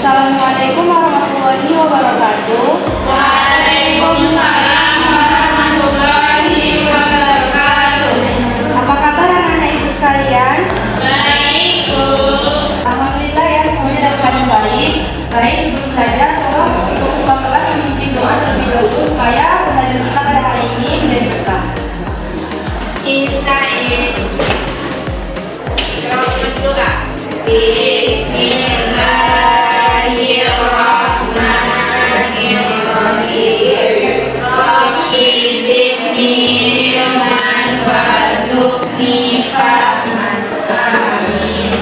Assalamualaikum warahmatullahi wabarakatuh. Waalaikumsalam warahmatullahi wabarakatuh. Apa kabar anak-anak ibu sekalian? Baik, Bu. Alhamdulillah ya, semuanya dalam keadaan baik. Baik, sebelum belajar, tolong untuk ketua kelas memimpin doa terlebih dahulu supaya pembelajaran kita pada hari ini menjadi berkah. Kita berdoa. Bismillahirrahmanirrahim. Rabbi zidni ilman warzuqni fahman. Amin.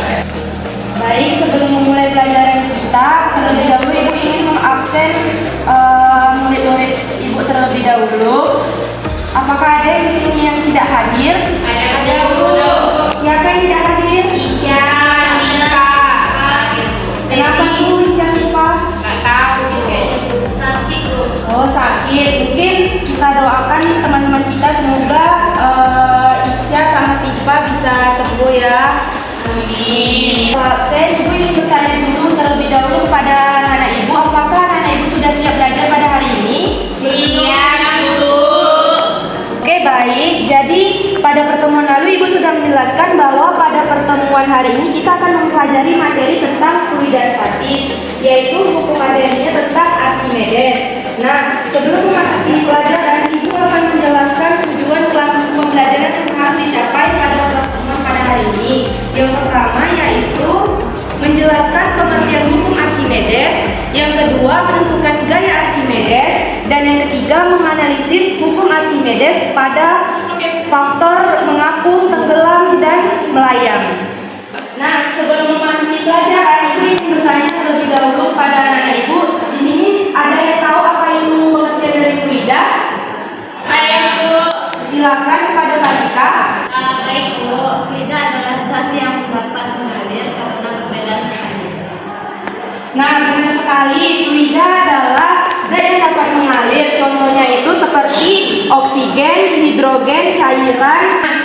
Baik, sebelum memulai pelajaran kita, terlebih dahulu ibu ingin mengabsen murid-murid ibu terlebih dahulu. Apakah ada di sini yang tidak hadir? Ada, Bu. Siapa yang tidak hadir? Ica, Nika. Kenapa Bu Ica Sipa? Nggak tahu, sakit, Bu. Oh, sakit. Mungkin kita doakan teman-teman kita semoga Ica sama Sipa bisa sembuh ya. Amin. Saya ibu ingin bertanya dulu terlebih dahulu kepada anak ibu, apakah anak ibu sudah siap belajar pada hari ini? Siap, Bu. Oke, baik. Jadi pada pertemuan lalu ibu sudah menjelaskan bahwa pada pertemuan hari ini kita akan mempelajari materi tentang fluida statis, yaitu buku materinya tentang Archimedes. Nah, sebelum memasuki pelajaran, ibu akan menjelaskan tujuan kelas pembelajaran yang harus dicapai pada pertemuan pada hari ini. Yang pertama yaitu menjelaskan pengertian hukum Archimedes, yang kedua menentukan gaya Archimedes, dan yang ketiga menganalisis hukum Archimedes pada faktor mengapung, tenggelam, dan melayang. Nah, sebelum memasuki pelajaran, ibu ingin bertanya terlebih dahulu pada anak-anak ibu. Di sini ada yang tahu apa itu pengertian dari fluida? Saya, Bu. Silakan kepada Fasika. Baik, Bu. Fluida adalah zat yang dapat mengalir karena perbedaan tekanan. Nah, benar sekali, fluida adalah zat yang dapat mengalir. Contohnya itu seperti oksigen, hidrogen, cairan. Nah,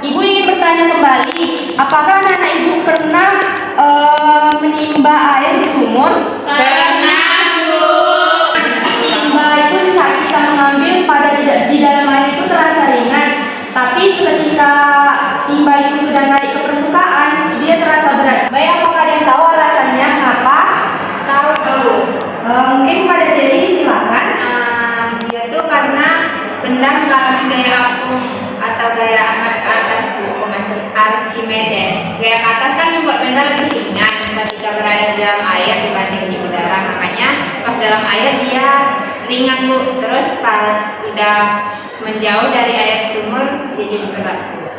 ibu ingin bertanya kembali, apakah anak-anak ibu pernah menimba air di sumur? Pernah, Bu. Timba itu saat kita mengambil pada di dalam air itu terasa ringan, tapi seketika timba itu sudah naik ke permukaan, dia terasa berat. Baik, apakah ada yang tahu alasannya kenapa? Tahu. Mungkin pada Jerry silakan. Dia tuh karena benda mengalami gaya apung atau gaya angkat ke atas, Bu, macam Archimedes. Gaya ke atas kan membuat benda lebih ringan ketika berada di dalam air dibanding di udara. Makanya pas dalam air dia ringan, Bu. Terus pas udah menjauh dari air sumur dia jadi berat, Bu.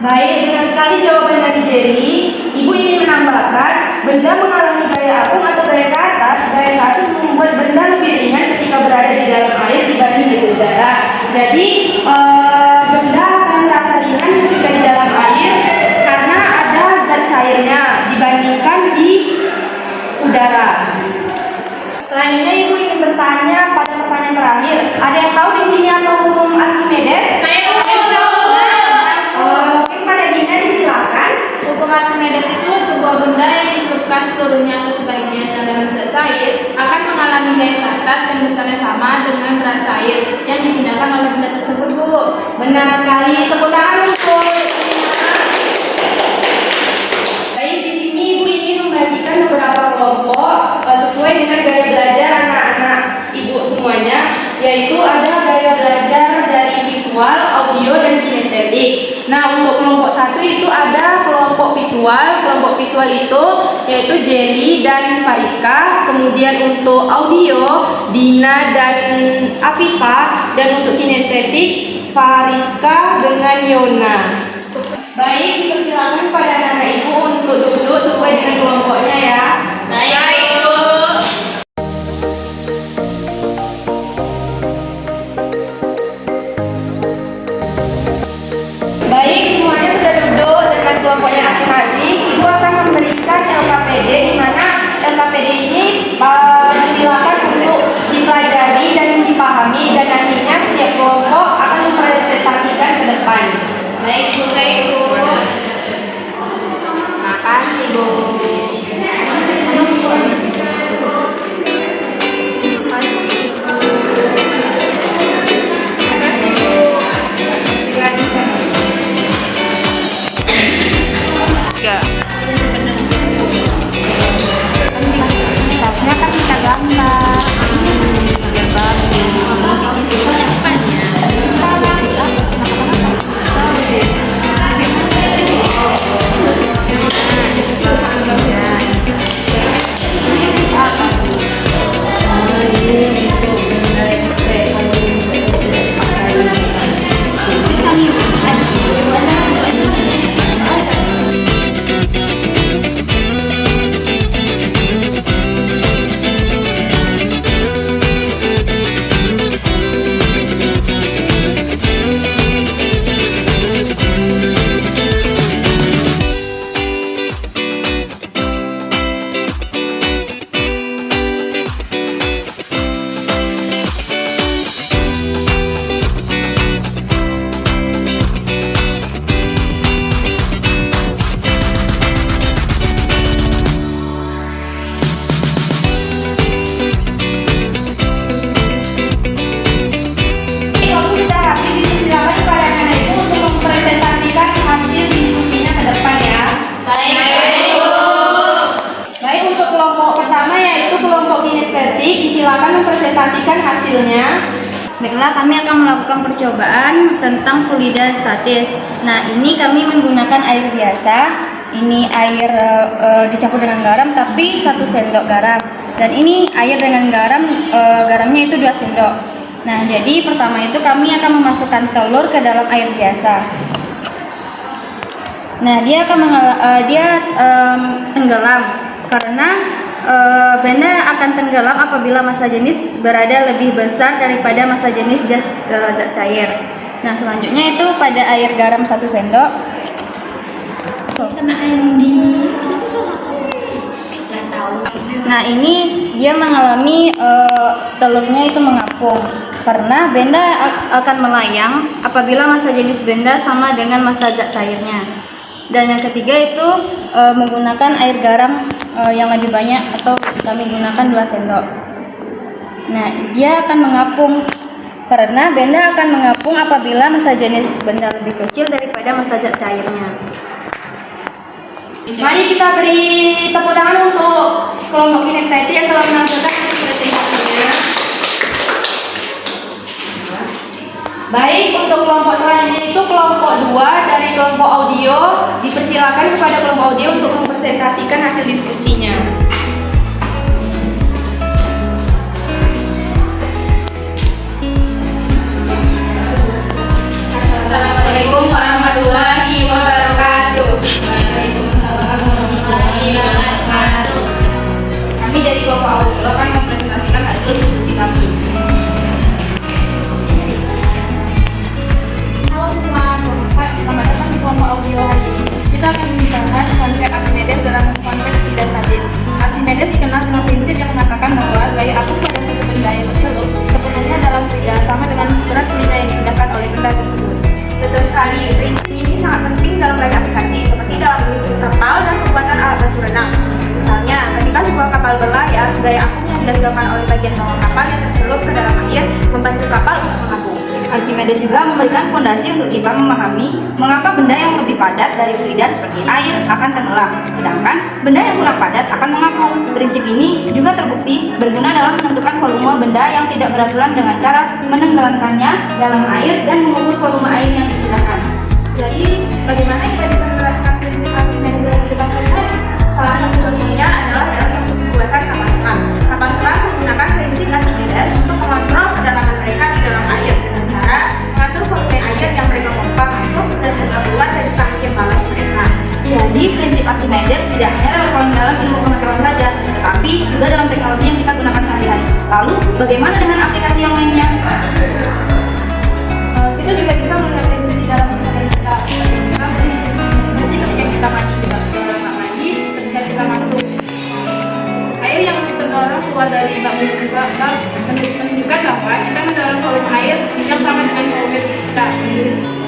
Baik, benar sekali jawaban dari Jerry. Ibu ingin menambahkan, benda mengalami gaya apung atau gaya ke atas. Gaya ke atas membuat benda lebih ringan ketika berada di dalam air dibanding di udara. Jadi benda akan terasa ringan ketika di dalam air karena ada zat cairnya dibandingkan di udara. Selanjutnya ibu ingin bertanya pada pertanyaan terakhir. Ada yang tahu di sini apa hukum Archimedes? Saya tahu. Mungkin pada Dina disilakan. Hukum Archimedes itu sebuah benda yang disebutkan seluruhnya atau sebagian dalam zat cair akan mengalami gaya ke atas yang besarnya sama dengan berat cair yang dipindahkan oleh benda tersebut, Bu. Benar sekali. Tepuk tangan untuk. Baik, di sini ibu ingin membagikan beberapa kelompok sesuai dengan gaya belajar anak-anak ibu semuanya, yaitu ada gaya belajar dari visual, audio, dan kinestetik. Nah, untuk kelompok satu itu ada kelompok visual. Kelompok visual itu yaitu Jelly dan Fariska. Kemudian untuk audio, Dina dan Afifa. Dan untuk kinestetik, Fariska dengan Yona. Baik, dipersilakan pada anak-anak ibu untuk duduk sesuai dengan kelompoknya ya. Baik, Bu. Baik, semuanya sudah duduk dengan kelompoknya masing-masing. Ibu akan memberikan LKPD, di mana LKPD ini disilakan untuk dipelajari dan dipahami, dan nantinya setiap kelompok akan mempresentasikan ke depan. Baik, Bu. Makasih, Bu. melakukan percobaan tentang fluida statis. Nah, ini kami menggunakan air biasa. Ini air dicampur dengan garam, tapi 1 sendok garam. Dan ini air dengan garam, garamnya itu 2 sendok. Nah, jadi pertama itu kami akan memasukkan telur ke dalam air biasa. Nah, dia akan tenggelam karena benda akan tenggelam apabila massa jenis berada lebih besar daripada massa jenis zat cair. Nah, selanjutnya itu pada air garam 1 sendok sama air mandi. Nah, ini dia mengalami telurnya itu mengapung karena benda akan melayang apabila massa jenis benda sama dengan massa zat cairnya. Dan yang ketiga itu menggunakan air garam yang lebih banyak, atau kami gunakan 2 sendok. Nah, dia akan mengapung karena benda akan mengapung apabila massa jenis benda lebih kecil daripada massa zat cairnya. Mari kita beri tepuk tangan untuk kelompok kinestetik yang telah menampilkan presentasinya. Baik, untuk kelompok selanjutnya itu kelompok 2 dari kelompok audio. Dipersilakan kepada kelompok audio untuk mempresentasikan hasil diskusinya. Assalamualaikum warahmatullahi wabarakatuh. Waalaikumsalam warahmatullahi wabarakatuh. Kami dari kelompok audio akan mempresentasikan hasil diskusi kami. Halo semua, selamat datang di kelompok audio hari ini. Kita akan membahas konsep Archimedes dalam konteks fluida statis. Archimedes dikenal dengan prinsip yang mengatakan bahwa gaya apung pada suatu benda yang bergelut sepenuhnya dalam fluida sama dengan berat fluida yang dipindahkan oleh benda tersebut. Betul sekali, prinsip ini sangat penting dalam banyak aplikasi seperti dalam industri kapal dan pembuatan alat bantu renang. Misalnya, ketika sebuah kapal berlayar, gaya apung yang dihasilkan oleh bagian bawah kapal yang tercelup ke dalam air membantu kapal untuk mengapung. Archimedes juga memberikan fondasi untuk kita memahami mengapa benda yang lebih padat dari fluida seperti air akan tenggelam, sedangkan benda yang kurang padat akan mengapung. Prinsip ini juga terbukti berguna dalam menentukan volume benda yang tidak beraturan dengan cara menenggelamkannya dalam air dan mengukur volume air yang digunakan. Jadi, bagaimana kita bisa menerapkan prinsip Archimedes dalam kehidupan sehari-hari? Salah satu contohnya adalah dalam pembuatan kapal selam. Kapal selam menggunakan prinsip Archimedes untuk mengontrol kedalaman mereka di dalam air dengan cara mengatur volume air yang mereka pompa masuk dan juga keluar dari tangki balas mereka. Jadi prinsip Archimedes tidak hanya relevan dalam ilmu pengetahuan saja, tetapi juga dalam teknologi yang kita gunakan sehari-hari. Lalu, bagaimana dengan aplikasi yang lainnya? Kita juga bisa melihat prinsip di dalam keseharian kita. Kita beri seperti ketika kita mandi, ketika kita masuk air yang terdorong keluar dari bak menunjukkan bahwa kita mendorong volume air yang sama dengan volume kita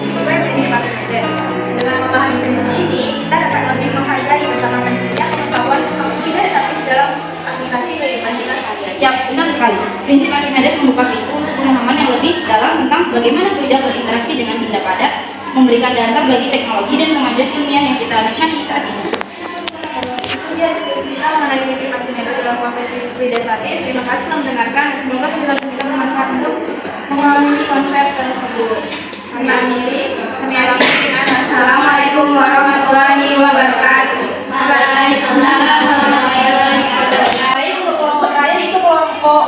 sesuai prinsip Archimedes. Dengan memahami prinsip ini, kita dapat lebih menghargai bagaimana pentingnya pengetahuan fluida statis dalam aplikasi kehidupan kita sehari-hari. Ya, benar sekali. Prinsip Archimedes membuka pintu untuk pemahaman yang lebih dalam tentang bagaimana fluida berinteraksi dengan benda padat, memberikan dasar bagi teknologi dan kemajuan ilmiah yang kita nikmati saat ini. Itu dia diskusi kita mengenai prinsip Archimedes dalam konteks fluida statis. Terima kasih telah mendengarkan dan semoga penjelasan kita bermanfaat untuk memahami konsep tersebut. Kami akhiri. Assalamualaikum warahmatullahi wabarakatuh. Waalaikumsalam warahmatullahi wabarakatuh. Baik, untuk kelompok terakhir itu kelompok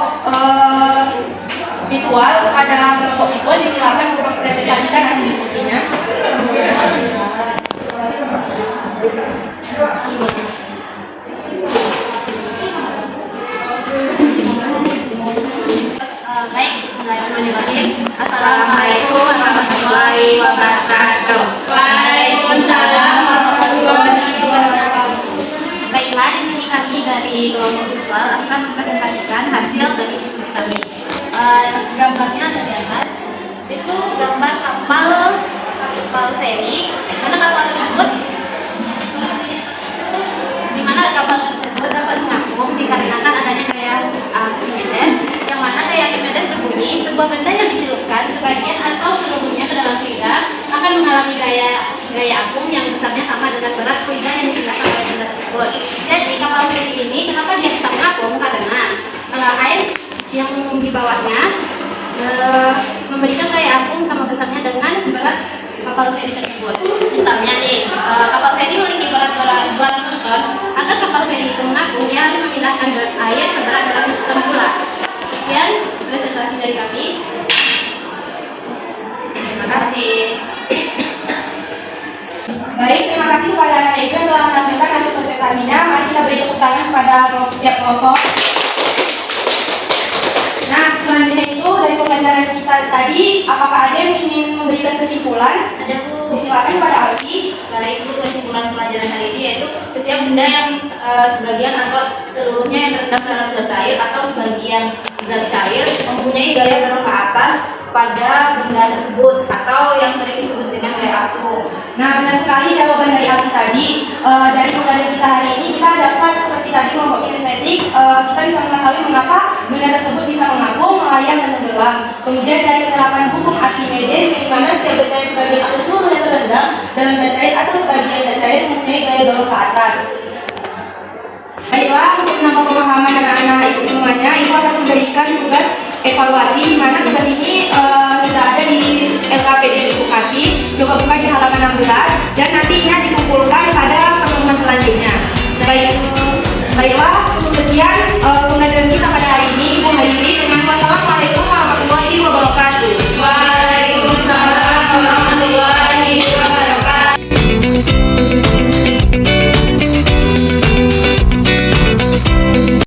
visual. Pada kelompok visual disilakan untuk mempresentasikan hasil diskusinya. Baik, bismillahirrahmanirrahim. Assalamualaikum warahmatullahi wabarakatuh. Waalaikumsalam warahmatullahi wabarakatuh. Baiklah, di sini kami dari kelompok visual akan mempresentasikan hasil dari diskusi kami. Gambarnya ada di atas. Itu gambar kapal feri. Mana kapal tersebut? Di mana kapal tersebut dapat mengapung dikarenakan adanya gaya Archimedes, yang mana gaya Archimedes berbunyi sebuah benda yang dicelupkan sebagian atau seluruhnya ke dalam fluida akan mengalami gaya apung yang besarnya sama dengan berat fluida yang dipindahkan oleh benda tersebut. Jadi kapal feri ini kenapa dia bisa mengapung? Karena air yang di bawahnya memberikan gaya apung sama besarnya dengan berat kapal feri tersebut. Misalnya nih, kapal feri memiliki berat 200 ton. Agar kapal feri itu mengapung, ia harus memindahkan berat air seberat 200 ton pula. Sekian presentasi dari kami. Terima kasih. Baik, terima kasih kepada anak ibu yang telah menampilkan hasil presentasinya. Mari kita beri tepuk tangan kepada tiap kelompok. Nah, selanjutnya itu dari pembelajaran kita tadi, apakah ada yang ingin memberikan kesimpulan? Ada Bu. Silakan pada Alfi. Baik Bu, kesimpulan pelajaran hari ini yaitu setiap benda yang sebagian atau seluruhnya yang terendam dalam zat cair atau sebagian zat cair mempunyai gaya dorong ke atas pada benda tersebut atau yang sering disebut dengan gaya apung. Nah, benar sekali jawaban dari Alfi tadi. Dari pembelajaran kita hari ini, kita dapat seperti tadi kelompok kinestetik, kita bisa mengetahui mengapa benda tersebut bisa mengapung, melayang, dan tenggelam. Kemudian dari penerapan hukum Archimedes, di mana setiap benda yang sebagian atau seluruhnya terendam dalam zat cair atau sebagian zat cair mempunyai gaya dorong ke atas. Baiklah, untuk menambah pemahaman anak-anak ibu semuanya, ibu akan memberikan tugas evaluasi, di mana tugas ini sudah ada di LKPD Edukasi. Coba buka di halaman 16 dan nantinya dikumpulkan pada pertemuan selanjutnya. Baiklah, sekian